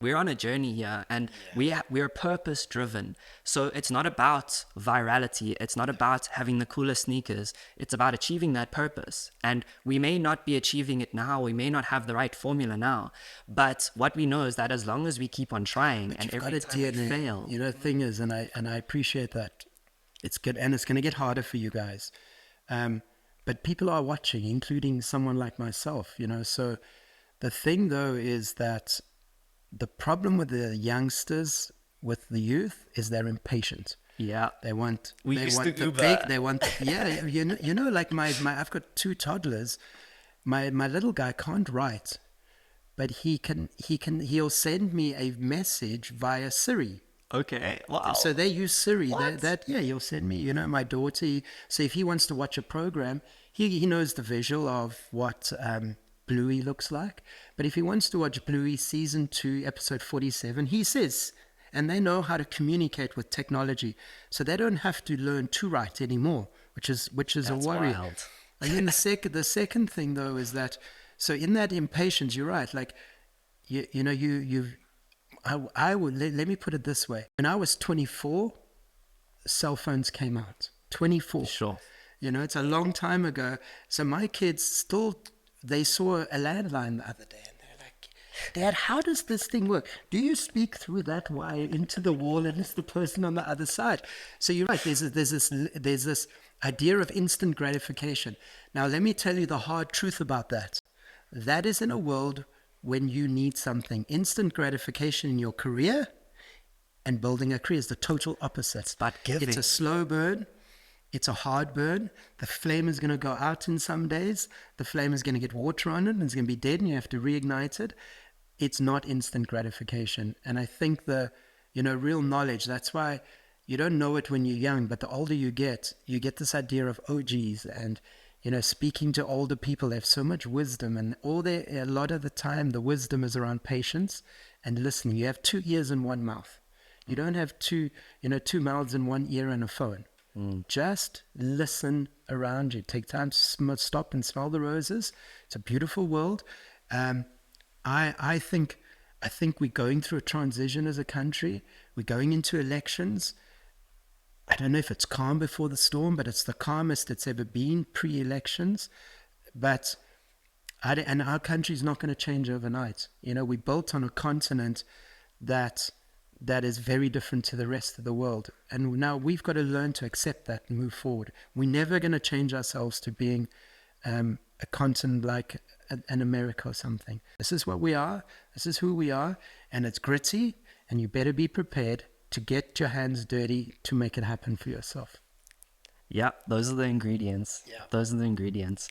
we're on a journey here, and we're purpose driven. So it's not about virality, it's not about having the coolest sneakers, it's about achieving that purpose. And we may not be achieving it now, we may not have the right formula now, but what we know is that as long as we keep on trying, and You've got every a time we DNA. fail, You know, the thing is, and I appreciate that. It's good, and it's going to get harder for you guys. But people are watching, including someone like myself, you know. So the thing, though, is that the problem with the youngsters, with the youth, is they're impatient. yeah, They want, We they used want to the Uber. big, they want, yeah, you know, like I've got two toddlers. My little guy can't write, but he'll send me a message via Siri. okay, wow. So they use Siri. What? Yeah, he'll send me. You know, my daughter. So if he wants to watch a program, he knows the visual of what Bluey looks like. But if he wants to watch Bluey season 2, episode 47, he says, and they know how to communicate with technology, so they don't have to learn to write anymore, which is a That's worry. wild. And then the second thing though is that, so in that impatience, you're right. Like you know you I would let me put it this way. When I was 24, cell phones came out. 24. Sure. You know, it's a long time ago. So my kids still, they saw a landline the other day and they're like, Dad, how does this thing work? Do you speak through that wire into the wall and it's the person on the other side? So you're right. There's this idea of instant gratification. Now, let me tell you the hard truth about that. That is in a world when you need something. Instant gratification in your career and building a career is the total opposite. It's about giving. It's a slow burn. It's a hard burn. The flame is going to go out in some days. The flame is going to get water on it and it's going to be dead and you have to reignite it. It's not instant gratification. And I think real knowledge, that's why you don't know it when you're young, but the older you get this idea of OGs and, you know, speaking to older people. They have so much wisdom, and a lot of the time the wisdom is around patience and listening. You have 2 ears and 1 mouth. You don't have two mouths and 1 ear and a phone. Just listen around you. Take time to stop and smell the roses. It's a beautiful world. I think we're going through a transition as a country. We're going into elections. I don't know if it's calm before the storm, but it's the calmest it's ever been pre-elections. But and our country's not going to change overnight. You know, we built on a continent that is very different to the rest of the world. And now we've got to learn to accept that and move forward. We're never going to change ourselves to being a continent like an America or something. This is what we are. This is who we are. And it's gritty, and you better be prepared to get your hands dirty to make it happen for yourself. Yeah, those are the ingredients. Yeah. Those are the ingredients.